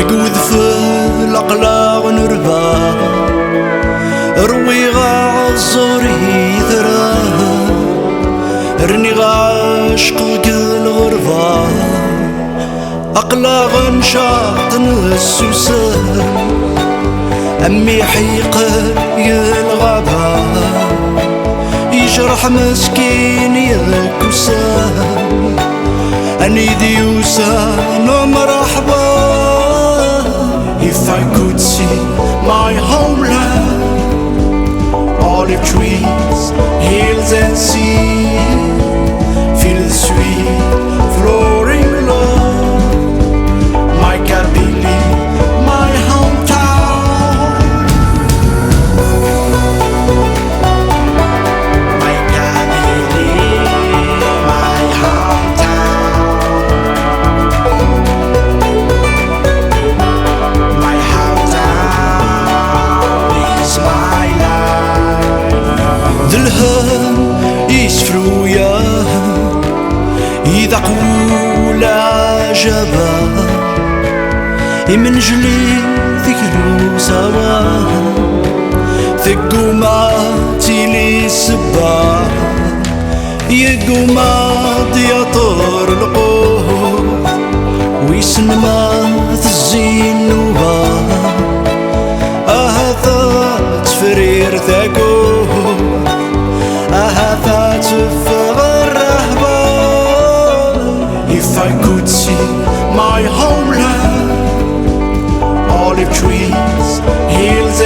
يقوذ في الأقلاع نربا روي غازوري ثراه رني غاشق الغربة أقلاع نشاطن السوسة أمي حيقر يلغبا يجرح مسكين يكسا أني ديوسا مرحبا. If I could see my homeland, olive trees, hills and sea, feel the sweet flowing love, my Kabylie, my hometown, my Kabylie, my hometown, my hometown is my life. ذلهم يسفرويا إذا قول عجبا من جلي ذكرو سوا ثقو ماتي لي سبا يقو مات يطر القوت ويسن مات الزين نوبا أهثات فرير ثقوت أهثات فغر رهبا. If I could see my homeland, olive trees, hills